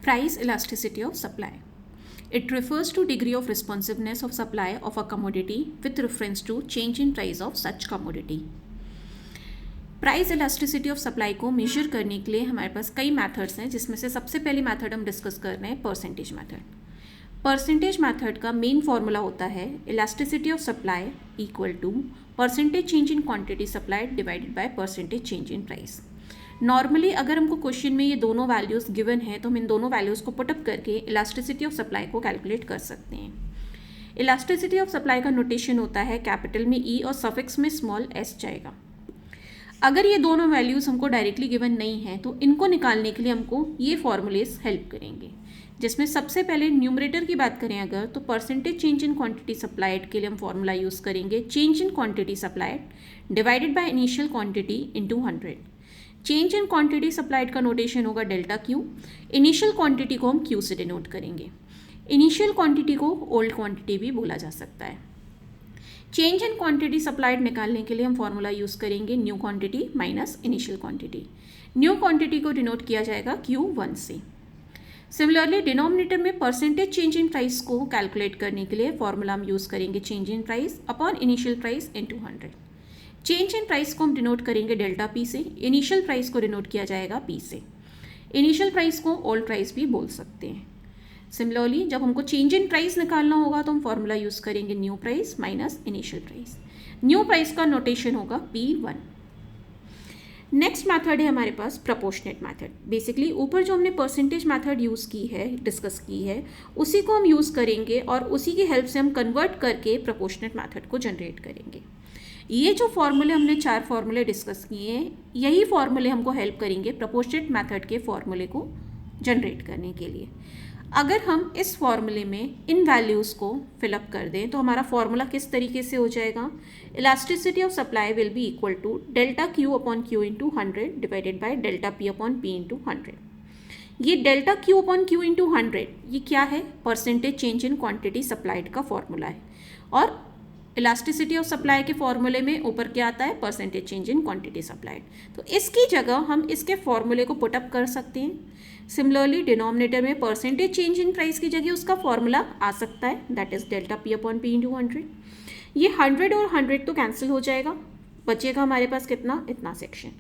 Price elasticity of supply. It refers to degree of responsiveness of supply of a commodity with reference to change in price of such commodity. Price elasticity of supply को major करने के लिए हमारे पास कई methods हैं, जिसमें से सबसे पहली मेथड हम डिस्कस कर रहे हैं परसेंटेज मेथड. परसेंटेज मेथड का मेन फॉर्मूला होता है elasticity of supply equal to percentage change in quantity supplied divided by percentage change in price. Normally अगर हमको क्वेश्चन में ये दोनों वैल्यूज़ गिवन है तो हम इन दोनों वैल्यूज़ को पुटअप करके इलास्टिसिटी ऑफ सप्लाई को कैलकुलेट कर सकते हैं. इलास्टिसिटी ऑफ सप्लाई का नोटेशन होता है कैपिटल में ई और सफिक्स में स्मॉल एस जाएगा. अगर ये दोनों वैल्यूज़ हमको डायरेक्टली गिवन नहीं है तो इनको निकालने के लिए हमको ये फॉर्मूलेस हेल्प करेंगे, जिसमें सबसे पहले न्यूमरेटर की बात करें अगर तो percentage change in quantity supplied के लिए हम फॉर्मूला यूज़ करेंगे change in quantity supplied divided by initial quantity into 100. Change in quantity supplied का नोटेशन होगा डेल्टा क्यू. इनिशियल क्वांटिटी को हम क्यू से डिनोट करेंगे. इनिशियल क्वांटिटी को ओल्ड क्वांटिटी भी बोला जा सकता है. चेंज इन क्वांटिटी सप्लाइड निकालने के लिए हम फॉर्मूला यूज़ करेंगे new quantity minus initial quantity. New quantity को डिनोट किया जाएगा Q1 से. सिमिलरली डिनोमिनेटर में परसेंटेज चेंज इन प्राइस को कैलकुलेट करने के लिए फॉर्मूला हम यूज़ करेंगे change in price upon initial price into 100. Change in price को हम डिनोट करेंगे डेल्टा पी से. इनिशियल प्राइस को डिनोट किया जाएगा पी से. इनिशियल प्राइस को ओल्ड प्राइस भी बोल सकते हैं. सिमिलरली जब हमको चेंज इन प्राइस निकालना होगा तो हम फॉर्मूला यूज़ करेंगे new price minus initial price. New price का नोटेशन होगा P1. नेक्स्ट मेथड है हमारे पास प्रपोर्शनेट मेथड. बेसिकली ऊपर जो हमने परसेंटेज मेथड यूज़ की है डिस्कस की है उसी को हम यूज़ करेंगे और उसी की हेल्प से हम कन्वर्ट करके प्रपोर्शनेट मेथड को जनरेट करेंगे. ये जो फॉर्मूले हमने 4 फॉर्मूले डिस्कस किए हैं यही फॉर्मूले हमको हेल्प करेंगे प्रपोर्शनेट मेथड के फॉर्मूले को जनरेट करने के लिए. अगर हम इस फॉर्मूले में इन वैल्यूज़ को फिलअप कर दें तो हमारा फॉर्मूला किस तरीके से हो जाएगा. Elasticity of supply will be equal to delta q upon q into 100 divided by delta p upon p into 100. ये delta q upon q into 100 ये क्या है, percentage change in quantity supplied का फॉर्मूला है. और इलास्टिसिटी ऑफ सप्लाई के फॉर्मूले में ऊपर क्या आता है, percentage change in quantity supplied. तो इसकी जगह हम इसके फॉर्मूले को पुटअप कर सकते हैं. सिमिलरली डिनोमिनेटर में परसेंटेज चेंज इन प्राइस की जगह उसका फॉर्मूला आ सकता है that is delta p upon p into 100. ये 100 और 100 तो कैंसिल हो जाएगा, बचेगा हमारे पास कितना, इतना section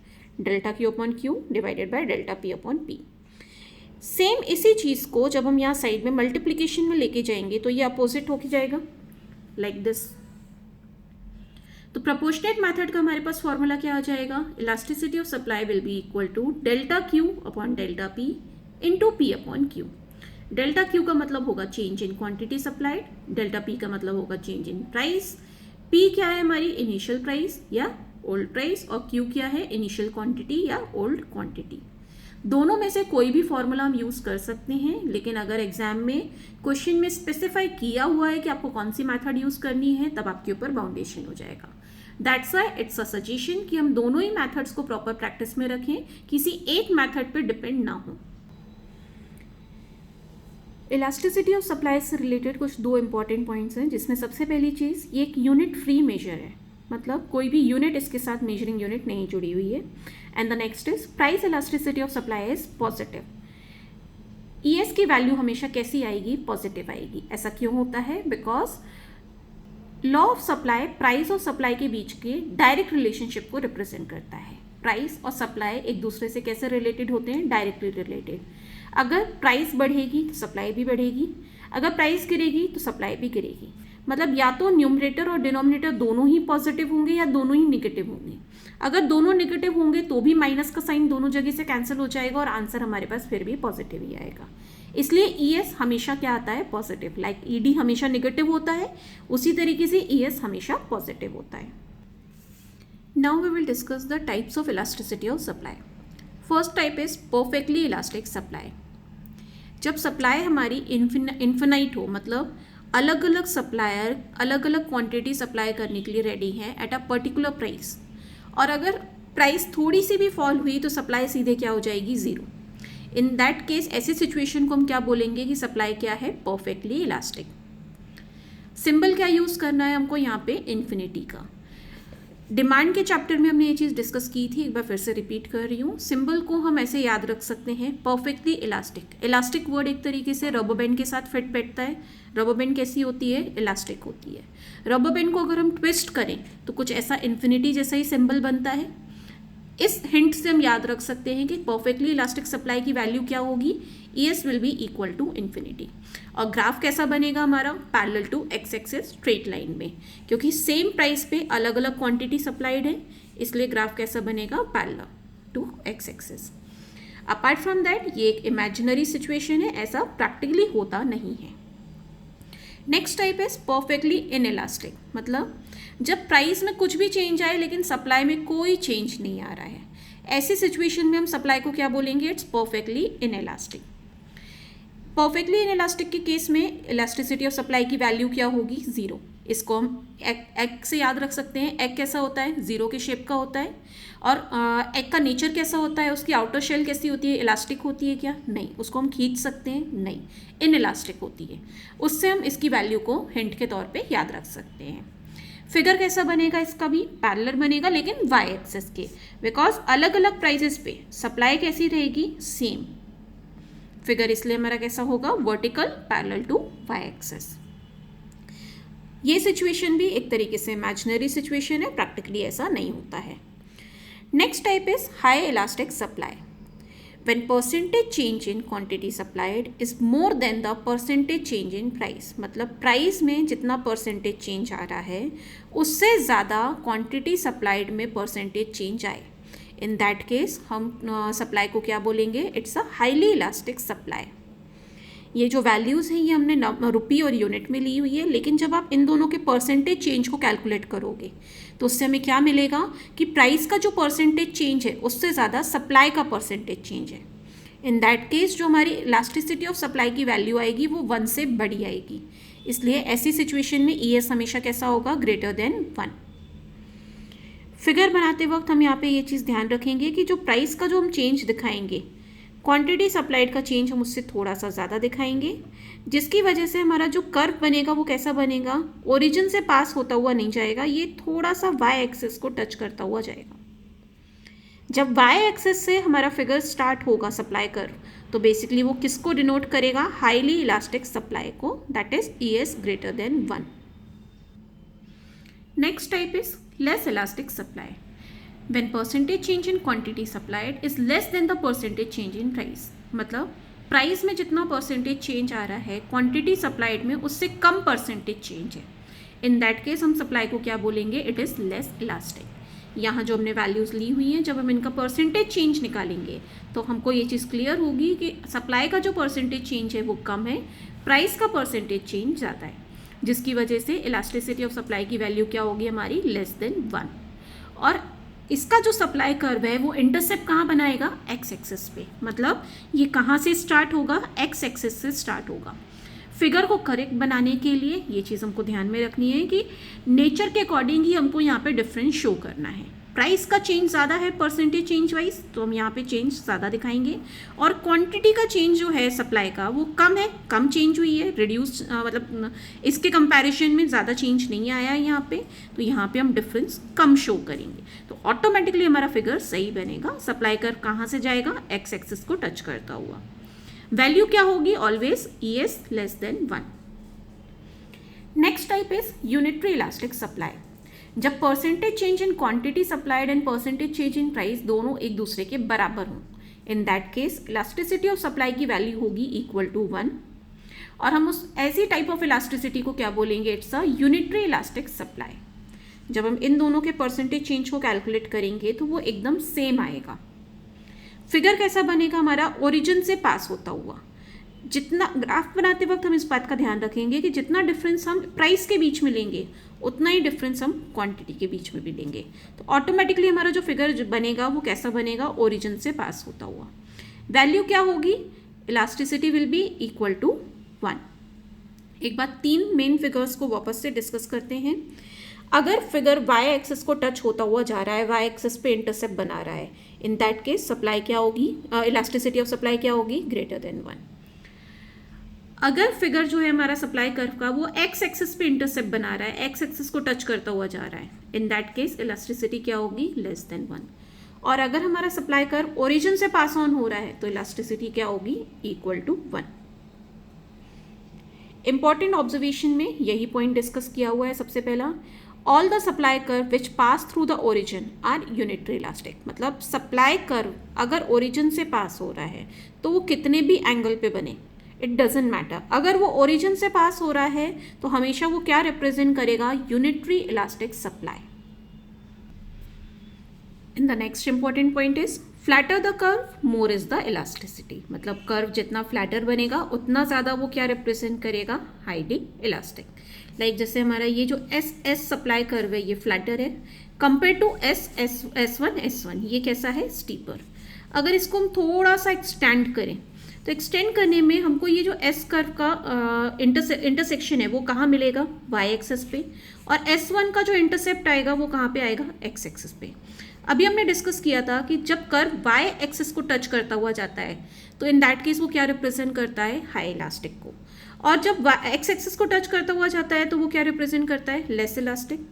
delta q upon Q divided by delta p upon P. Same इसी चीज़ को जब हम यहाँ साइड में मल्टीप्लीकेशन में लेके जाएंगे तो ये अपोजिट होके जाएगा लाइक दिस. तो प्रोपोर्शनेट मेथड का हमारे पास फॉर्मूला क्या आ जाएगा, elasticity of supply will be equal to delta q upon delta p into p upon q. Delta q का मतलब होगा change in quantity supplied, delta p का मतलब होगा चेंज इन प्राइस. पी क्या है हमारी इनिशियल प्राइस या ओल्ड प्राइस और क्यू क्या है इनिशियल क्वांटिटी या ओल्ड क्वांटिटी. दोनों में से कोई भी फॉर्मूला हम यूज़ कर सकते हैं, लेकिन अगर एग्जाम में क्वेश्चन में स्पेसिफाई किया हुआ है कि आपको कौन सी मेथड यूज़ करनी है तब आपके ऊपर बाउंडेशन हो जाएगा. That's why it's a suggestion कि हम दोनों ही मेथड्स को प्रॉपर प्रैक्टिस में रखें, किसी एक मेथड पर डिपेंड ना हो. इलास्टिसिटी ऑफ सप्लाई से रिलेटेड कुछ 2 इंपॉर्टेंट पॉइंट्स हैं, जिसमें सबसे पहली चीज़ ये एक यूनिट फ्री मेजर है, मतलब कोई भी यूनिट इसके साथ मेजरिंग यूनिट नहीं जुड़ी हुई है. And the next is price elasticity of supply is positive. ES की वैल्यू हमेशा कैसी आएगी, पॉजिटिव आएगी. ऐसा क्यों होता है, because law of supply price और सप्लाई के बीच के डायरेक्ट रिलेशनशिप को रिप्रेजेंट करता है. प्राइस और सप्लाई एक दूसरे से कैसे रिलेटेड होते हैं, डायरेक्टली रिलेटेड. अगर प्राइस बढ़ेगी तो सप्लाई भी बढ़ेगी, अगर प्राइस गिरेगी तो सप्लाई भी गिरेगी. मतलब या तो न्यूमरेटर और डिनोमिनेटर दोनों ही पॉजिटिव होंगे या दोनों ही निगेटिव होंगे. अगर दोनों निगेटिव होंगे तो भी माइनस का साइन दोनों जगह से कैंसिल हो जाएगा और आंसर हमारे पास फिर भी पॉजिटिव ही आएगा. इसलिए ES हमेशा क्या आता है, पॉजिटिव. लाइक ED हमेशा निगेटिव होता है, उसी तरीके से ES हमेशा पॉजिटिव होता है. Now we will discuss the types of elasticity of supply. First type is perfectly elastic supply. जब सप्लाई हमारी इन्फिनाइट हो, मतलब अलग अलग सप्लायर अलग अलग क्वांटिटी सप्लाई करने के लिए रेडी हैं एट अ पर्टिकुलर प्राइस, और अगर प्राइस थोड़ी सी भी फॉल हुई तो सप्लाई सीधे क्या हो जाएगी, 0. इन दैट केस ऐसी सिचुएशन को हम क्या बोलेंगे कि सप्लाई क्या है, परफेक्टली इलास्टिक. सिंबल क्या यूज़ करना है हमको यहाँ पे, इन्फिनिटी का. डिमांड के चैप्टर में हमने ये चीज़ डिस्कस की थी, एक बार फिर से रिपीट कर रही हूँ। सिंबल को हम ऐसे याद रख सकते हैं, परफेक्टली इलास्टिक। इलास्टिक वर्ड एक तरीके से रबर बैंड के साथ फिट बैठता है। रबर बैंड कैसी होती है? इलास्टिक होती है। रबर बैंड को अगर हम ट्विस्ट करें तो कुछ ऐसा इन्फिनिटी जैसा ही सिंबल बनता है। इस हिंट से हम याद रख सकते हैं कि परफेक्टली इलास्टिक सप्लाई की वैल्यू क्या होगी? ES will be equal to infinity. और ग्राफ कैसा बनेगा हमारा? Parallel to X axis straight line में, क्योंकि सेम प्राइस पे अलग अलग क्वांटिटी सप्लाइड है, इसलिए ग्राफ कैसा बनेगा? Parallel to X axis. Apart from that ये एक इमेजिनरी सिचुएशन है, ऐसा प्रैक्टिकली होता नहीं है। Next type is perfectly inelastic, मतलब जब प्राइस में कुछ भी चेंज आए लेकिन सप्लाई में कोई चेंज नहीं आ रहा है, ऐसी सिचुएशन में हम सप्लाई को क्या बोलेंगे? It's perfectly inelastic. Perfectly inelastic के केस में इलास्टिसिटी ऑफ सप्लाई की वैल्यू क्या होगी? 0। इसको हम एग से याद रख सकते हैं। एग कैसा होता है? 0 के शेप का होता है। और एग का नेचर कैसा होता है? उसकी आउटर शेल कैसी होती है? इलास्टिक होती है क्या? नहीं। उसको हम खींच सकते हैं? नहीं, इनइलास्टिक होती है। उससे हम इसकी वैल्यू को हिंट के तौर पे याद रख सकते हैं। फिगर कैसा बनेगा? इसका भी पैरेलल बनेगा, लेकिन वाई एक्सिस के, बिकॉज अलग अलग प्राइसेस पे सप्लाई कैसी रहेगी? सेम। फिगर इसलिए हमारा कैसा होगा? Vertical parallel to Y axis. ये सिचुएशन भी एक तरीके से इमेजिनरी सिचुएशन है, प्रैक्टिकली ऐसा नहीं होता है। Next type is high elastic supply. When percentage change in quantity supplied is more than the percentage change in price, मतलब प्राइस में जितना परसेंटेज चेंज आ रहा है उससे ज़्यादा क्वांटिटी सप्लाइड में परसेंटेज चेंज आए, इन दैट केस हम सप्लाई को क्या बोलेंगे? It's a highly elastic supply. ये जो वैल्यूज़ हैं ये हमने रुपये और यूनिट में ली हुई है, लेकिन जब आप इन दोनों के परसेंटेज चेंज को कैलकुलेट करोगे तो उससे हमें क्या मिलेगा कि प्राइस का जो परसेंटेज चेंज है उससे ज़्यादा सप्लाई का परसेंटेज चेंज है। इन दैट केस जो हमारी इलास्टिसिटी ऑफ सप्लाई की वैल्यू आएगी वो 1 से बड़ी आएगी, इसलिए ऐसी सिचुएशन में ES हमेशा कैसा होगा? Greater than 1। फिगर बनाते वक्त हम यहाँ पे ये चीज़ ध्यान रखेंगे कि जो प्राइस का जो हम चेंज दिखाएंगे, क्वांटिटी सप्लाइड का चेंज हम उससे थोड़ा सा ज़्यादा दिखाएंगे, जिसकी वजह से हमारा जो कर्व बनेगा वो कैसा बनेगा? ओरिजिन से पास होता हुआ नहीं जाएगा, ये थोड़ा सा वाई एक्सिस को टच करता हुआ जाएगा। जब वाई एक्सिस से हमारा फिगर स्टार्ट होगा सप्लाई कर्व, तो बेसिकली वो किसको डिनोट करेगा? हाईली इलास्टिक सप्लाई को, that is ES greater than 1। Next type is less elastic supply. When percentage change in quantity supplied is less than the percentage change in price, मतलब price में जितना percentage change आ रहा है quantity supplied में उससे कम percentage change है, इन that case हम supply को क्या बोलेंगे? It is less elastic. यहाँ जो हमने वैल्यूज़ ली हुई हैं, जब हम इनका परसेंटेज चेंज निकालेंगे तो हमको ये चीज़ क्लियर होगी कि सप्लाई का जो परसेंटेज चेंज है वो कम है, प्राइस का परसेंटेज चेंज ज़्यादा है, जिसकी वजह से इलास्टिसिटी ऑफ सप्लाई की वैल्यू क्या होगी हमारी? Less than 1। और इसका जो सप्लाई कर्व है वो इंटरसेप्ट कहाँ बनाएगा? एक्स एक्सिस पे, मतलब ये कहाँ से स्टार्ट होगा? एक्स एक्सिस से स्टार्ट होगा। फिगर को करेक्ट बनाने के लिए ये चीज़ हमको ध्यान में रखनी है कि नेचर के अकॉर्डिंग ही हमको यहाँ पे डिफरेंस शो करना है। प्राइस का चेंज ज़्यादा है परसेंटेज चेंज वाइज, तो हम यहाँ पे चेंज ज़्यादा दिखाएंगे, और क्वांटिटी का चेंज जो है सप्लाई का वो कम है, कम चेंज हुई है, रिड्यूस मतलब इसके कंपैरिजन में ज़्यादा चेंज नहीं आया है यहाँ पे, तो यहाँ पे हम डिफरेंस कम शो करेंगे, तो ऑटोमेटिकली हमारा फिगर सही बनेगा। सप्लाई कर कहाँ से जाएगा? एक्स एक्सिस को टच करता हुआ। वैल्यू क्या होगी? Always ES less than 1। Next type is unitary elastic supply. जब percentage change in quantity supplied and percentage change in price दोनों एक दूसरे के बराबर हों, in that case elasticity of supply की वैल्यू होगी इक्वल टू 1, और हम उस ऐसी टाइप ऑफ इलास्टिसिटी को क्या बोलेंगे? It's a unitary elastic supply. जब हम इन दोनों के परसेंटेज चेंज को कैलकुलेट करेंगे तो वो एकदम सेम आएगा। फिगर कैसा बनेगा हमारा? ओरिजिन से पास होता हुआ। जितना ग्राफ बनाते वक्त हम इस बात का ध्यान रखेंगे कि जितना डिफरेंस हम प्राइस के बीच में लेंगे उतना ही डिफरेंस हम क्वांटिटी के बीच में भी लेंगे, तो ऑटोमेटिकली हमारा जो फिगर बनेगा वो कैसा बनेगा? ओरिजिन से पास होता हुआ। वैल्यू क्या होगी? Elasticity will be equal to 1। एक बार 3 मेन फिगर्स को वापस से डिस्कस करते हैं। अगर फिगर वाई एक्सिस को टच होता हुआ जा रहा है, वाई एक्सिस पे इंटरसेप्ट बना रहा है, इन दैट केस सप्लाई क्या होगी? इलास्टिसिटी ऑफ सप्लाई क्या होगी? Greater than 1। अगर फिगर जो है हमारा सप्लाई कर्व का वो एक्स एक्सिस पे इंटरसेप्ट बना रहा है, एक्स एक्सिस को टच करता हुआ जा रहा है, इन दैट केस इलास्टिसिटी क्या होगी, लेस देन 1। और अगर हमारा सप्लाई कर्व ओरिजिन से पास ऑन हो रहा है तो इलास्टिसिटी क्या होगी, इक्वल टू 1। इंपॉर्टेंट ऑब्जर्वेशन में यही पॉइंट डिस्कस किया हुआ है। सबसे पहला, all the supply curve which pass through the origin are unitary elastic, मतलब सप्लाई कर्व अगर ओरिजिन से पास हो रहा है तो वो कितने भी एंगल पे बने, इट डजेंट मैटर, अगर वो ओरिजिन से पास हो रहा है तो हमेशा वो क्या रिप्रेजेंट करेगा, unitary elastic supply. In the next important point is flatter the curve more is the elasticity, मतलब कर्व जितना फ्लैटर बनेगा उतना ज़्यादा वो क्या रिप्रेजेंट करेगा, हाईली इलास्टिक। लाइक जैसे हमारा ये जो एस एस सप्लाई कर्व है ये फ्लैटर है कंपेयर टू S1 ये कैसा है, स्टीपर। अगर इसको हम थोड़ा सा एक्सटेंड करें तो एक्सटेंड करने में हमको ये जो एस कर्व का इंटरसेक्शन है वो कहाँ मिलेगा, वाई एक्सिस पे, और S1 का जो इंटरसेप्ट आएगा वो कहाँ पे आएगा, एक्स एक्सिस पे। अभी हमने डिस्कस किया था कि जब कर्व वाई एक्सिस को टच करता हुआ जाता है तो इन दैट केस वो क्या रिप्रेजेंट करता है, हाई इलास्टिक को, और जब एक्स एक्सिस को टच करता हुआ जाता है तो वो क्या रिप्रेजेंट करता है, लेस इलास्टिक।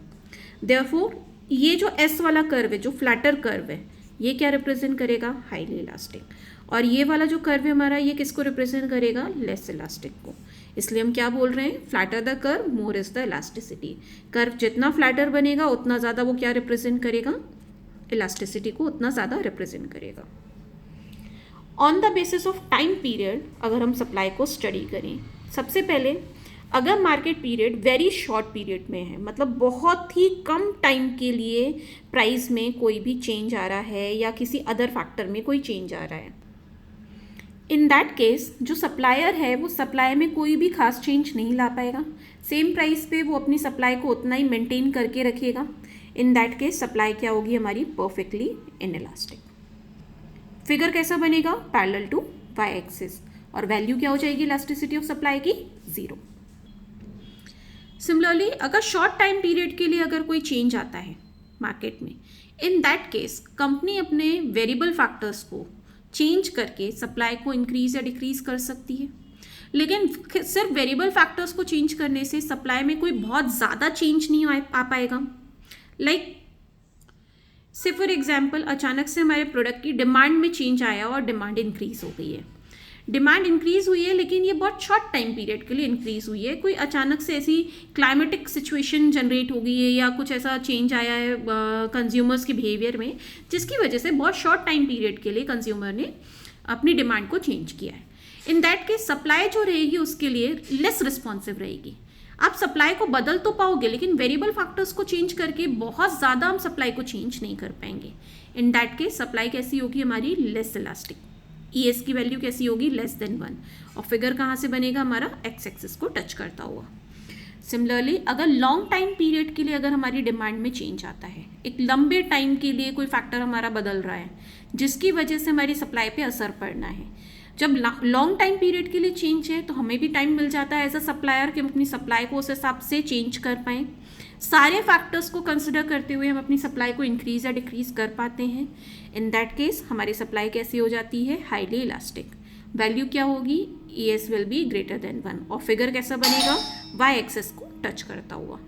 देयरफॉर ये जो एस वाला कर्व है, जो फ्लैटर कर्व है, ये क्या रिप्रेजेंट करेगा, हाईली इलास्टिक, और ये वाला जो कर्व है हमारा ये किसको रिप्रेजेंट करेगा, लेस इलास्टिक को। इसलिए हम क्या बोल रहे हैं, flatter the curve more is the elasticity, curve जितना फ्लैटर बनेगा उतना ज़्यादा वो क्या रिप्रेजेंट करेगा, इलास्टिसिटी को उतना ज़्यादा रिप्रेजेंट करेगा। On the basis of time period अगर हम सप्लाई को स्टडी करें, सबसे पहले अगर market period very short period में है, मतलब बहुत ही कम टाइम के लिए प्राइस में कोई भी चेंज आ रहा है या किसी अदर फैक्टर में कोई चेंज आ रहा है, इन दैट केस जो सप्लायर है वो सप्लाई में कोई भी खास चेंज नहीं ला पाएगा, सेम प्राइस पे वो अपनी सप्लाई को उतना ही मेंटेन करके रखेगा। इन दैट केस सप्लाई क्या होगी हमारी, परफेक्टली इनइलास्टिक। फिगर कैसा बनेगा, पैरेलल टू वाई एक्सिस, और वैल्यू क्या हो जाएगी इलास्टिसिटी ऑफ सप्लाई की, 0। सिमिलरली अगर शॉर्ट टाइम पीरियड के लिए अगर कोई चेंज आता है मार्केट में, इन दैट केस कंपनी अपने वेरिएबल फैक्टर्स को चेंज करके सप्लाई को इंक्रीज या डिक्रीज कर सकती है, लेकिन सिर्फ वेरिएबल फैक्टर्स को चेंज करने से सप्लाई में कोई बहुत ज़्यादा चेंज नहीं आ पाएगा। लाइक से फॉर एग्जाम्पल अचानक से हमारे प्रोडक्ट की डिमांड में चेंज आया और डिमांड इंक्रीज हो गई है, डिमांड इंक्रीज हुई है लेकिन ये बहुत शॉर्ट टाइम पीरियड के लिए इंक्रीज हुई है, कोई अचानक से ऐसी क्लाइमेटिक सिचुएशन जनरेट हो गई है या कुछ ऐसा चेंज आया है कंज्यूमर्स के बिहेवियर में जिसकी वजह से बहुत शॉर्ट टाइम पीरियड के लिए कंज्यूमर ने अपनी डिमांड को चेंज किया है। इन दैट केस सप्लाई जो रहेगी उसके लिए लेस रिस्पॉन्सिव रहेगी। आप सप्लाई को बदल तो पाओगे लेकिन वेरिएबल फैक्टर्स को चेंज करके बहुत ज़्यादा हम सप्लाई को चेंज नहीं कर पाएंगे। इन दैट केस सप्लाई कैसी होगी हमारी, लेस इलास्टिक, ES की वैल्यू कैसी होगी, लेस देन 1, और फिगर कहाँ से बनेगा हमारा, एक्स एक्सिस को टच करता हुआ। सिमिलरली अगर लॉन्ग टाइम पीरियड के लिए अगर हमारी डिमांड में चेंज आता है, एक लंबे टाइम के लिए कोई फैक्टर हमारा बदल रहा है जिसकी वजह से हमारी सप्लाई पे असर पड़ना है, जब लॉन्ग टाइम पीरियड के लिए चेंज है तो हमें भी टाइम मिल जाता है एज अ सप्लायर कि हम अपनी सप्लाई को उस हिसाब से चेंज कर पाएँ। सारे फैक्टर्स को कंसिडर करते हुए हम अपनी सप्लाई को इंक्रीज या डिक्रीज कर पाते हैं। इन दैट केस हमारी सप्लाई कैसी हो जाती है, हाईली इलास्टिक। वैल्यू क्या होगी, ES will be greater than 1, और फिगर कैसा बनेगा, वाई एक्सिस को टच करता हुआ।